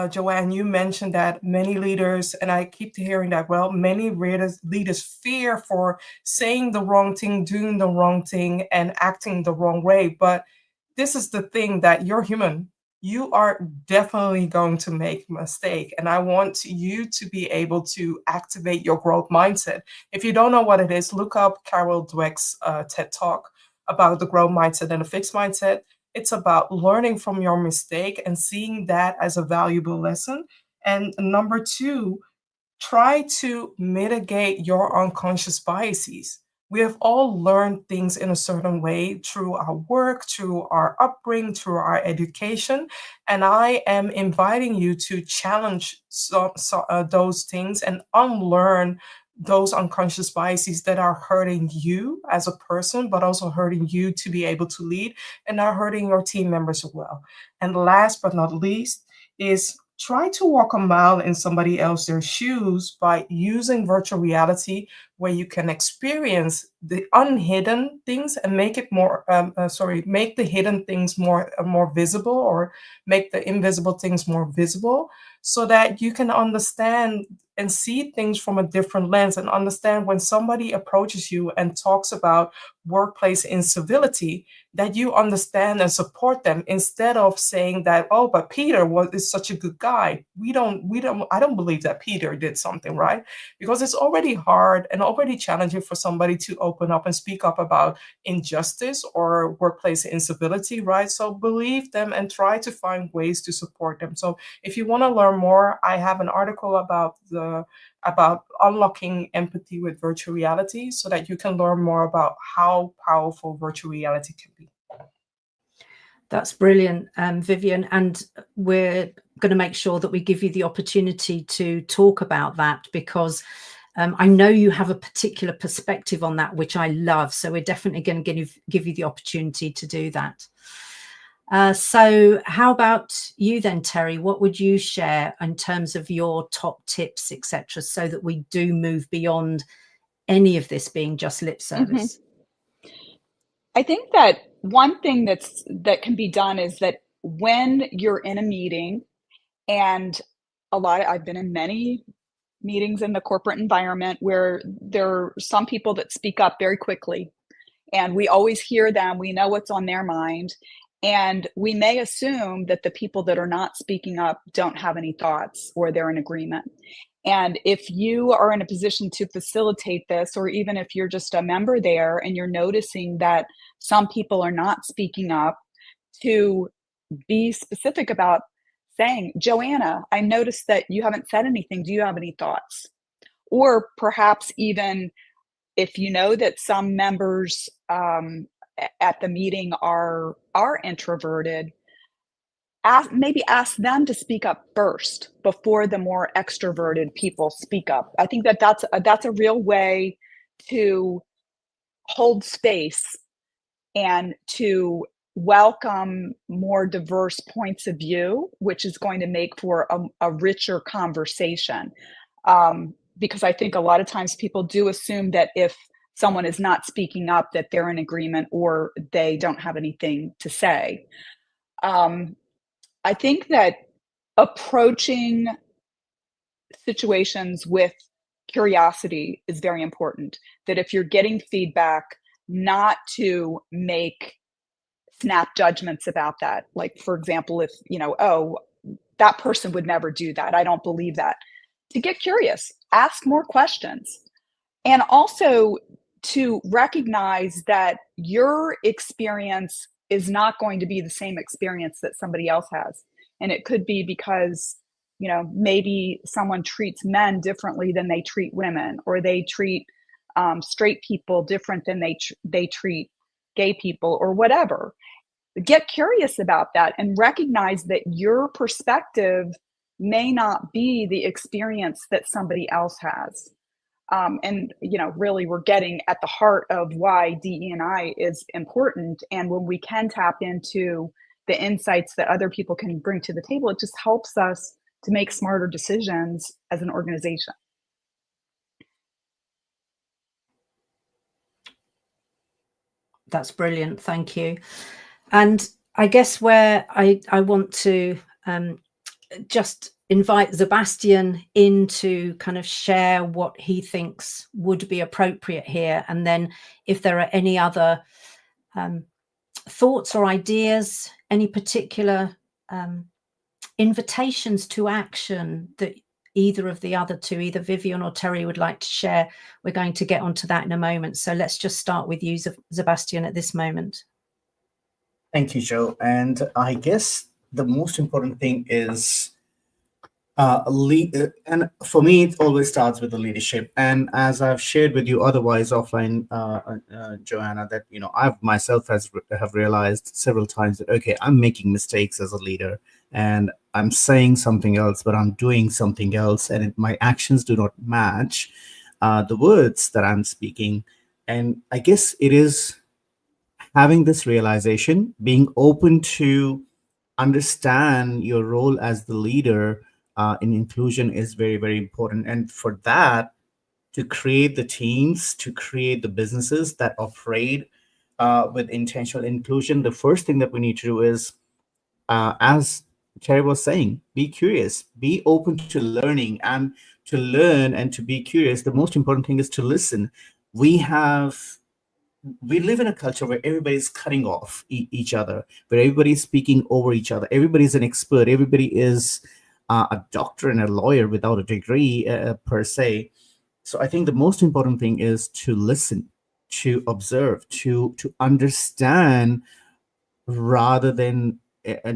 [SPEAKER 4] Joanne, you mentioned that many leaders, and I keep hearing that, well, many leaders fear for saying the wrong thing, doing the wrong thing, and acting the wrong way. But this is the thing, that you're human. You are definitely going to make a mistake. And I want you to be able to activate your growth mindset. If you don't know what it is, look up Carol Dweck's TED Talk about the growth mindset and the fixed mindset. It's about learning from your mistake and seeing that as a valuable lesson. And number two, try to mitigate your unconscious biases. We have all learned things in a certain way through our work, through our upbringing, through our education. And I am inviting you to challenge those things and unlearn those unconscious biases that are hurting you as a person, but also hurting you to be able to lead, and are hurting your team members as well. And last but not least is try to walk a mile in somebody else's shoes by using virtual reality, where you can experience the unhidden things and make it make the hidden things more visible, or make the invisible things more visible, so that you can understand and see things from a different lens, and understand when somebody approaches you and talks about workplace incivility, that you understand and support them, instead of saying that, oh, but Peter is such a good guy. I don't believe that Peter did something right, because it's already hard and already challenging for somebody to open up and speak up about injustice or workplace incivility, right? So believe them and try to find ways to support them. So if you want to learn more, I have an article about unlocking empathy with virtual reality so that you can learn more about how powerful virtual reality can be.
[SPEAKER 1] That's brilliant, Vivian. And we're going to make sure that we give you the opportunity to talk about that, because I know you have a particular perspective on that, which I love. So we're definitely going to give you the opportunity to do that. So how about you then, Terry? What would you share in terms of your top tips, etc., so that we do move beyond any of this being just lip service?
[SPEAKER 3] I think that one thing that can be done is that when you're in a meeting, and I've been in many meetings in the corporate environment where there are some people that speak up very quickly, and we always hear them, we know what's on their mind, and we may assume that the people that are not speaking up don't have any thoughts or they're in agreement. And if you are in a position to facilitate this, or even if you're just a member there and you're noticing that some people are not speaking up, to be specific about saying, Joanna, I noticed that you haven't said anything. Do you have any thoughts? Or perhaps even if you know that some members at the meeting are introverted, maybe ask them to speak up first before the more extroverted people speak up. I think that's a real way to hold space and to welcome more diverse points of view, which is going to make for a richer conversation. Because I think a lot of times people do assume that if someone is not speaking up, that they're in agreement or they don't have anything to say. I think that approaching situations with curiosity is very important. That if you're getting feedback, not to make snap judgments about that. Like, for example, if, oh, that person would never do that, I don't believe that. To get curious, ask more questions. And also to recognize that your experience is not going to be the same experience that somebody else has. And it could be because, maybe someone treats men differently than they treat women, or they treat straight people different than they treat gay people, or whatever. Get curious about that and recognize that your perspective may not be the experience that somebody else has. And really, we're getting at the heart of why DE&I is important. And when we can tap into the insights that other people can bring to the table, it just helps us to make smarter decisions as an organization.
[SPEAKER 1] That's brilliant. Thank you. And I guess where I want to just invite Sebastian in to kind of share what he thinks would be appropriate here. And then if there are any other thoughts or ideas, any particular invitations to action that either of the other two, either Vivian or Terry, would like to share, we're going to get onto that in a moment. So let's just start with you, Sebastian, at this moment.
[SPEAKER 2] Thank you, Jo. And I guess the most important thing is and for me, it always starts with the leadership. And as I've shared with you otherwise offline, Joanna, that I've myself have realized several times that, okay, I'm making mistakes as a leader, and I'm saying something else, but I'm doing something else, and my actions do not match the words that I'm speaking. And I guess it is having this realization, being open to understand your role as the leader in inclusion is very, very important. And for that, to create the teams, to create the businesses that operate with intentional inclusion, the first thing that we need to do is, as Terry was saying, be curious, be open to learning, and to learn and to be curious. The most important thing is to listen. We live in a culture where everybody's cutting off each other, where everybody's speaking over each other. Everybody's an expert. Everybody is a doctor and a lawyer without a degree per se. So I think the most important thing is to listen, to observe, to understand rather than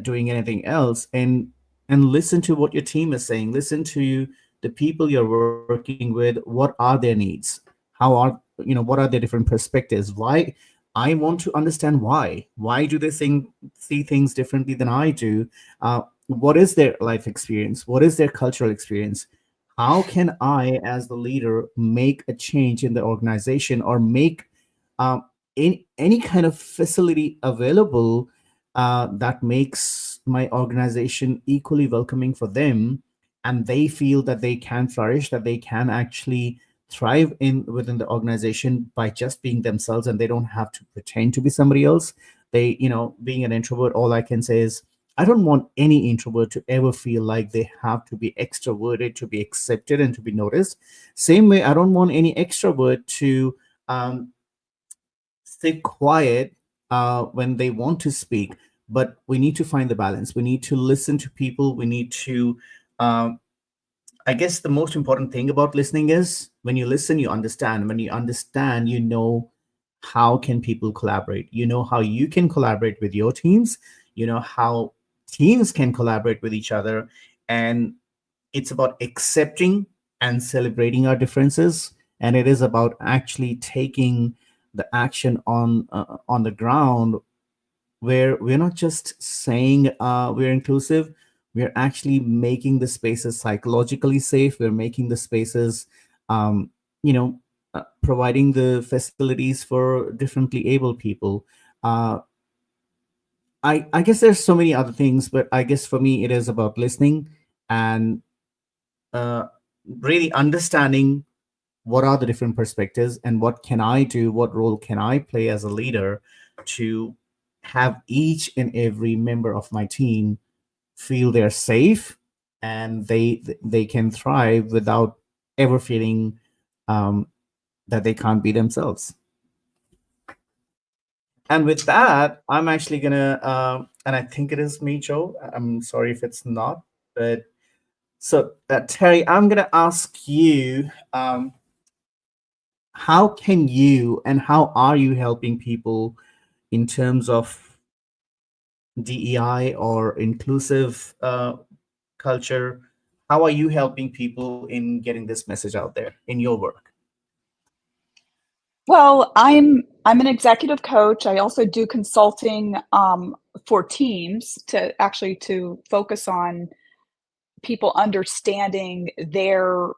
[SPEAKER 2] doing anything else, and listen to what your team is saying, listen to the people you're working with, what are their needs, how are, what are their different perspectives, why. I want to understand why do they see things differently than I do. What is their life experience, what is their cultural experience, how can I as the leader make a change in the organization, or make um, any kind of facility available that makes my organization equally welcoming for them, and they feel that they can flourish, that they can actually thrive in within the organization by just being themselves, and they don't have to pretend to be somebody else. They, being an introvert, all I can say is I don't want any introvert to ever feel like they have to be extroverted to be accepted and to be noticed. Same way, I don't want any extrovert to um, stay quiet when they want to speak. But we need to find the balance. We need to listen to people. We need to, um, I guess the most important thing about listening is when you listen, you understand. When you understand, you know how can people collaborate. You know how you can collaborate with your teams. You know how teams can collaborate with each other. And it's about accepting and celebrating our differences, and it is about actually taking the action on the ground, where we're not just saying we're inclusive, we're actually making the spaces psychologically safe, we're making the spaces um, you know providing the facilities for differently able people. Uh, I guess there's so many other things, but I guess for me it is about listening and uh, really understanding what are the different perspectives, and what can I do, what role can I play as a leader to have each and every member of my team feel they're safe, and they can thrive without ever feeling um, that they can't be themselves. And with that, I'm actually gonna and I think it is me, Joe. I'm sorry if it's not, but so Terry, I'm gonna ask you, how can you and how are you helping people in terms of DEI or inclusive culture? How are you helping people in getting this message out there in your work?
[SPEAKER 3] Well, I'm an executive coach. I also do consulting for teams to focus on people understanding their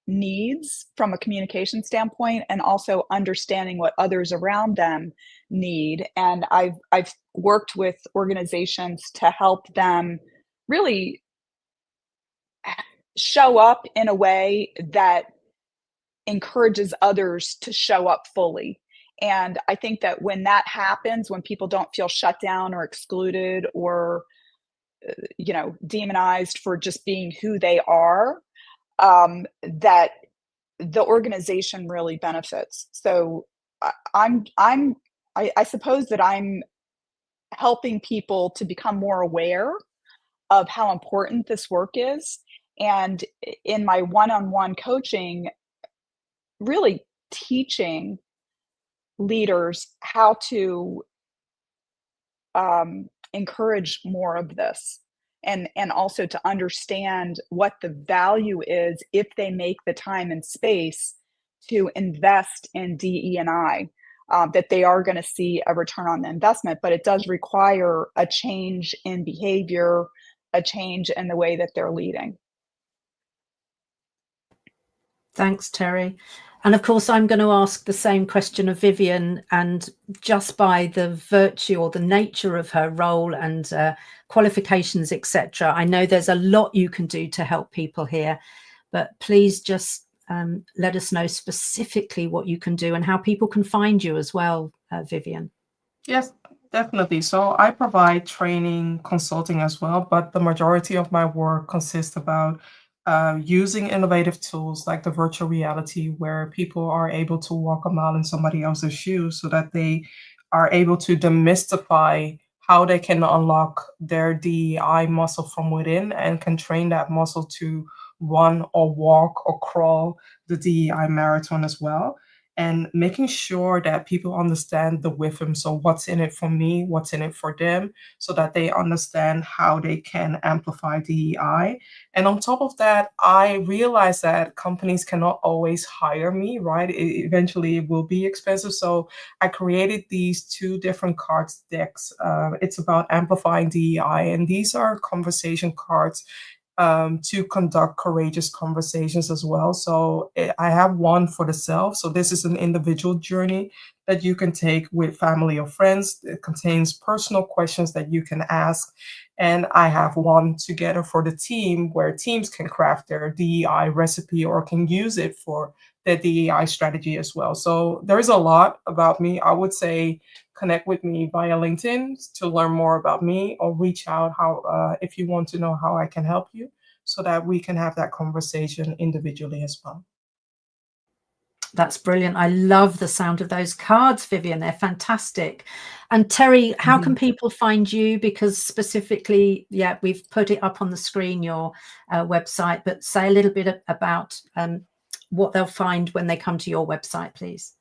[SPEAKER 3] needs from a communication standpoint, and also understanding what others around them need. And I've worked with organizations to help them really show up in a way that encourages others to show up fully. And I think that when that happens, when people don't feel shut down or excluded or demonized for just being who they are, that the organization really benefits. So I, I suppose that I'm helping people to become more aware of how important this work is. And in my one-on-one coaching, really teaching leaders how to encourage more of this, and also to understand what the value is if they make the time and space to invest in DE&I, that they are going to see a return on the investment. But it does require a change in behavior, a change in the way that they're leading.
[SPEAKER 1] Thanks, Terry. And of course, I'm going to ask the same question of Vivian. And just by the virtue or the nature of her role and qualifications, etc., I know there's a lot you can do to help people here. But please just let us know specifically what you can do and how people can find you as well, Vivian.
[SPEAKER 4] Yes, definitely. So I provide training, consulting as well, but the majority of my work consists about using innovative tools like the virtual reality, where people are able to walk a mile in somebody else's shoes so that they are able to demystify how they can unlock their DEI muscle from within and can train that muscle to run or walk or crawl the DEI marathon as well. And making sure that people understand the rhythm. So what's in it for me, what's in it for them, so that they understand how they can amplify DEI. And on top of that, I realize that companies cannot always hire me, right? Eventually it will be expensive. So I created these 2 different cards decks. It's about amplifying DEI, and these are conversation cards to conduct courageous conversations as well. So I have one for the self. So this is an individual journey that you can take with family or friends. It contains personal questions that you can ask. And I have one together for the team where teams can craft their DEI recipe or can use it for their DEI strategy as well. So there is a lot about me. I would say connect with me via LinkedIn to learn more about me, or reach out if you want to know how I can help you, so that we can have that conversation individually as well.
[SPEAKER 1] That's brilliant. I love the sound of those cards, Vivian. They're fantastic. And Terry, how can people find you? Because specifically, yeah, we've put it up on the screen, your website, but say a little bit about what they'll find when they come to your website, please.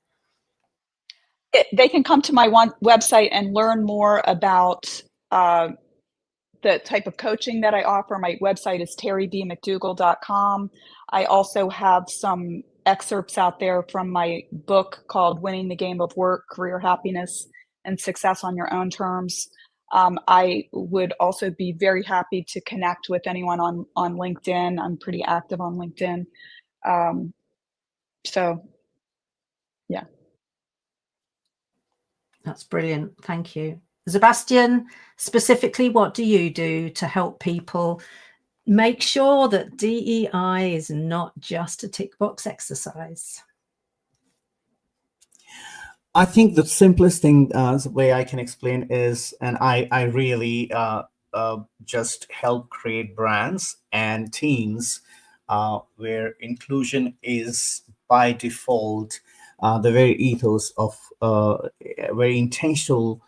[SPEAKER 3] They can come to my website and learn more about the type of coaching that I offer. My website is terrybmcdougall.com. I also have some excerpts out there from my book called Winning the Game of Work, Career Happiness and Success on Your Own Terms. I would also be very happy to connect with anyone on LinkedIn. I'm pretty active on LinkedIn. So, yeah.
[SPEAKER 1] That's brilliant. Thank you. Sebastian, specifically, what do you do to help people make sure that DEI is not just a tick box exercise?
[SPEAKER 2] I think the simplest thing, the way I can explain is, and I really just help create brands and teams where inclusion is by default the very ethos of very intentional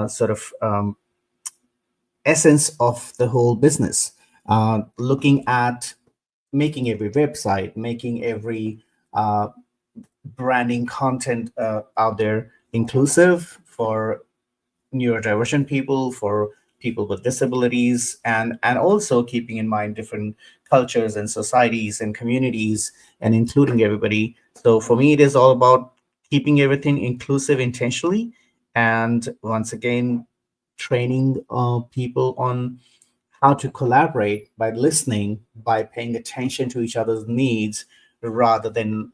[SPEAKER 2] sort of essence of the whole business. Looking at making every website, making every branding content out there inclusive for neurodivergent people, for people with disabilities, and also keeping in mind different cultures and societies and communities and including everybody. So for me, it is all about keeping everything inclusive intentionally, and once again, training people on how to collaborate by listening, by paying attention to each other's needs, rather than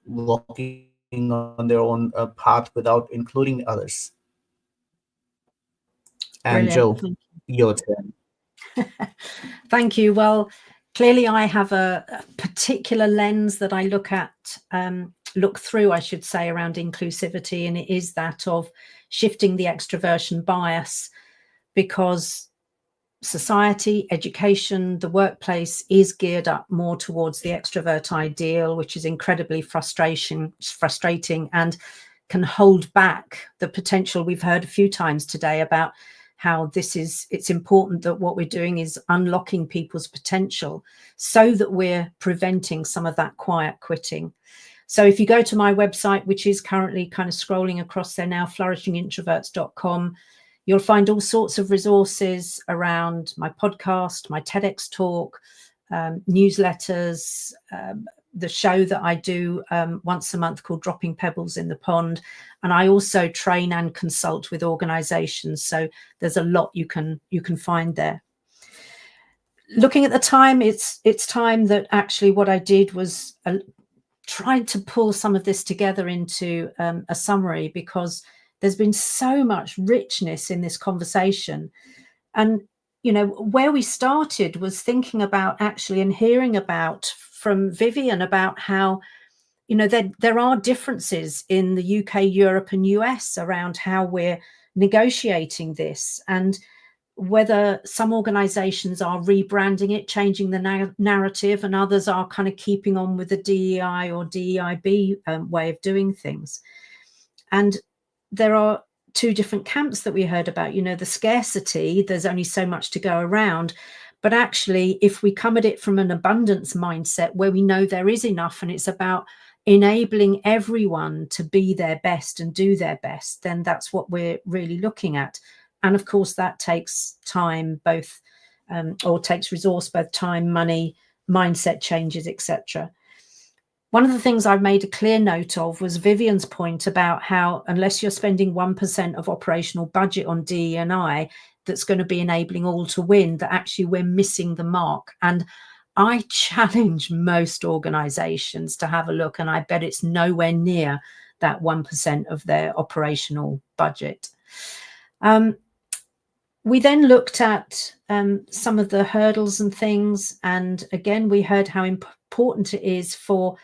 [SPEAKER 2] walking on their own path without including others. And
[SPEAKER 1] Brilliant.
[SPEAKER 2] Joe, your turn.
[SPEAKER 1] Thank you. Well, clearly I have a particular lens that I look through, I should say, around inclusivity, and it is that of shifting the extroversion bias, because society, education, the workplace is geared up more towards the extrovert ideal, which is incredibly frustrating and can hold back the potential. We've heard a few times today about how it's important that what we're doing is unlocking people's potential so that we're preventing some of that quiet quitting. So if you go to my website, which is currently kind of scrolling across there now, flourishingintroverts.com, you'll find all sorts of resources around my podcast, my TEDx talk, newsletters, the show that I do once a month called Dropping Pebbles in the Pond. And I also train and consult with organizations. So there's a lot you can find there. Looking at the time, it's time that actually what I did was tried to pull some of this together into a summary, because there's been so much richness in this conversation. And, where we started was thinking about actually and hearing about from Vivian about how, there are differences in the UK, Europe and US around how we're negotiating this, and whether some organizations are rebranding it, changing the narrative, and others are kind of keeping on with the DEI or DEIB way of doing things. And there are two different camps that we heard about, the scarcity, there's only so much to go around, But actually, if we come at it from an abundance mindset where we know there is enough and it's about enabling everyone to be their best and do their best, then that's what we're really looking at. And of course, that takes time, both or takes resource, both time, money, mindset changes, etc. One of the things I've made a clear note of was Vivian's point about how unless you're spending 1% of operational budget on DE&I, that's going to be enabling all to win, that actually we're missing the mark. And I challenge most organizations to have a look, and I bet it's nowhere near that 1% of their operational budget. We then looked at some of the hurdles and things. And again, we heard how important it is for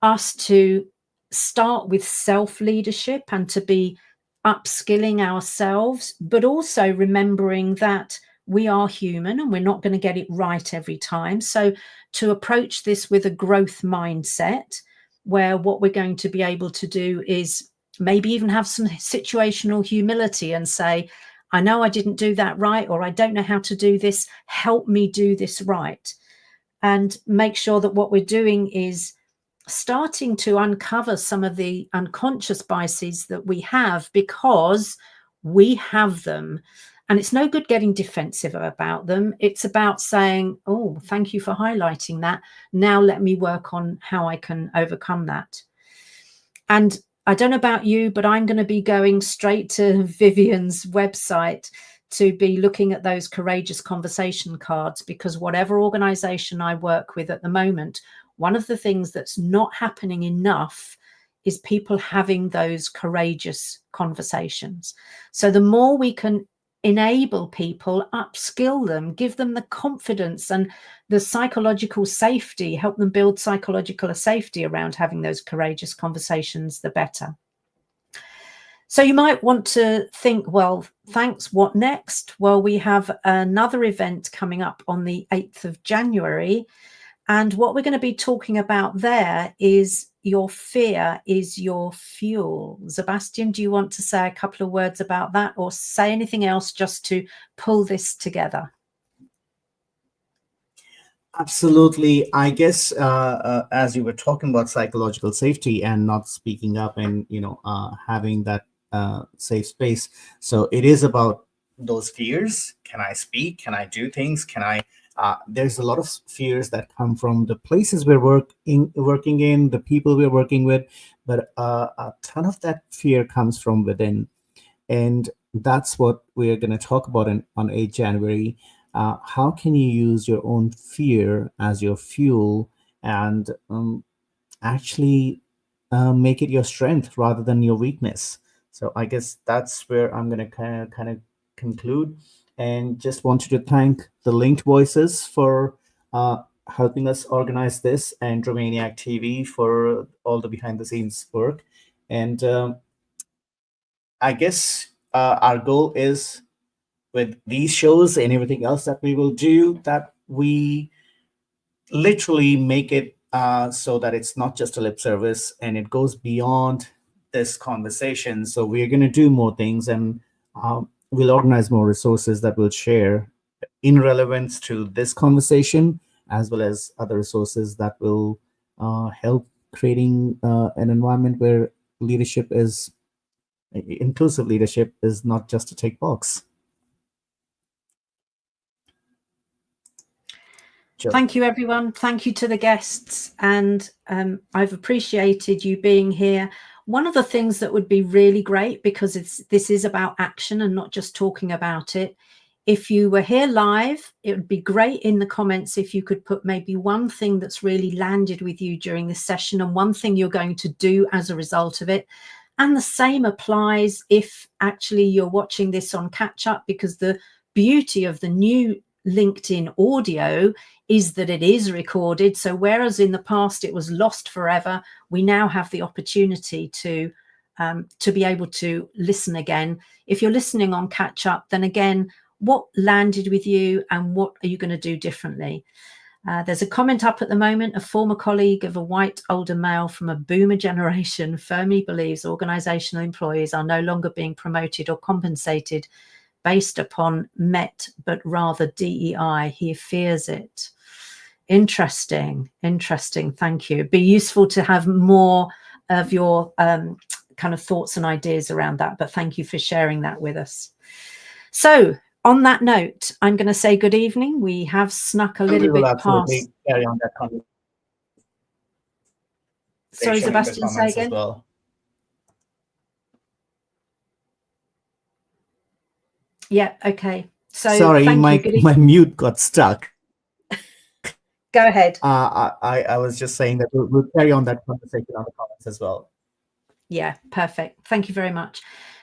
[SPEAKER 1] us to start with self-leadership and to be upskilling ourselves, but also remembering that we are human and we're not going to get it right every time. So to approach this with a growth mindset, where what we're going to be able to do is maybe even have some situational humility and say, I know I didn't do that right, or I don't know how to do this. Help me do this right. And make sure that what we're doing is starting to uncover some of the unconscious biases that we have, because we have them. And it's no good getting defensive about them. It's about saying, oh, thank you for highlighting that. Now let me work on how I can overcome that. And I don't know about you, but I'm going to be going straight to Vivian's website to be looking at those courageous conversation cards, because whatever organization I work with at the moment, one of the things that's not happening enough is people having those courageous conversations. So the more we can enable people, upskill them, give them the confidence and the psychological safety, help them build psychological safety around having those courageous conversations, the better. So you might want to think, well, thanks, what next? Well, we have another event coming up on the 8th of January. And what we're going to be talking about there is your fear is your fuel. Sebastian, do you want to say a couple of words about that, or say anything else just to pull this together?
[SPEAKER 2] Absolutely. I guess as you were talking about psychological safety and not speaking up and, having that safe space. So it is about those fears. Can I speak? Can I do things? Can I? There's a lot of fears that come from the places we're working in, the people we're working with, but a ton of that fear comes from within. And that's what we're going to talk about on 8 January. How can you use your own fear as your fuel and actually make it your strength rather than your weakness? So I guess that's where I'm going to kind of conclude. And just wanted to thank the Linked Voices for helping us organize this, and Romaniac TV for all the behind-the-scenes work. And I guess our goal is, with these shows and everything else that we will do, that we literally make it so that it's not just a lip service and it goes beyond this conversation. So we're going to do more things, and we'll organize more resources that we'll share in relevance to this conversation, as well as other resources that will help creating an environment where inclusive leadership is not just a tick box. Sure.
[SPEAKER 1] Thank you, everyone. Thank you to the guests. And I've appreciated you being here. One of the things that would be really great, because this is about action and not just talking about it, if you were here live, it would be great in the comments if you could put maybe one thing that's really landed with you during this session and one thing you're going to do as a result of it. And the same applies if actually you're watching this on catch up, because the beauty of the new LinkedIn audio is that it is recorded. So whereas in the past it was lost forever, we now have the opportunity to be able to listen again. If you're listening on catch up, then again, what landed with you and what are you going to do differently? There's a comment up at the moment. A former colleague of a white older male from a boomer generation firmly believes organizational employees are no longer being promoted or compensated based upon MET, but rather DEI. He fears it. Interesting. Thank you. It'd be useful to have more of your kind of thoughts and ideas around that, but thank you for sharing that with us. So on that note, I'm going to say good evening. We have snuck a little bit past.
[SPEAKER 2] Carry on that conversation.
[SPEAKER 1] Sorry, Sebastian, say again.
[SPEAKER 2] As well.
[SPEAKER 1] Yeah, okay. So
[SPEAKER 2] sorry, my mute got stuck.
[SPEAKER 1] Go ahead.
[SPEAKER 2] I was just saying that we'll carry on that conversation on the comments as well.
[SPEAKER 1] Yeah, perfect. Thank you very much.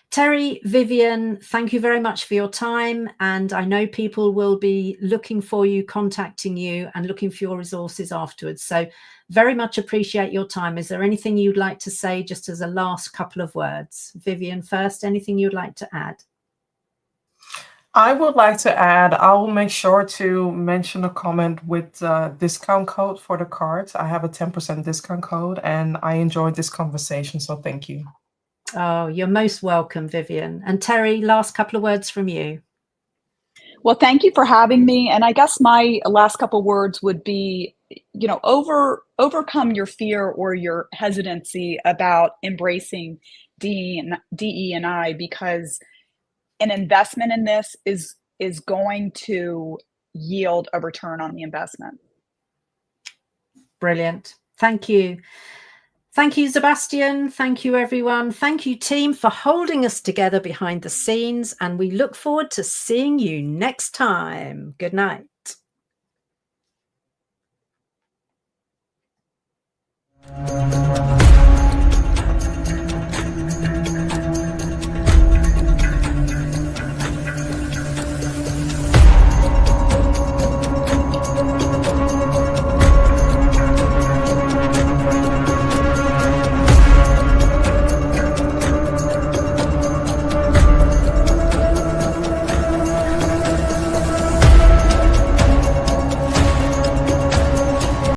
[SPEAKER 1] Terry, Vivian, thank you very much for your time. And I know people will be looking for you, contacting you, and looking for your resources afterwards. So very much appreciate your time. Is there anything you'd like to say just as a last couple of words? Vivian first, anything you'd like to add?
[SPEAKER 4] I would like to add, I will make sure to mention a comment with discount code for the cards. I have a 10% discount code and I enjoyed this conversation. So thank you.
[SPEAKER 1] Oh, you're most welcome, Vivian. And Terry, last couple of words from you.
[SPEAKER 3] Well, thank you for having me. And I guess my last couple words would be, you know, overcome your fear or your hesitancy about embracing DE&I, because an investment in this is going to yield a return on the investment.
[SPEAKER 1] Brilliant. Thank you. Thank you, Sebastian. Thank you, everyone. Thank you, team, for holding us together behind the scenes. And we look forward to seeing you next time. Good night.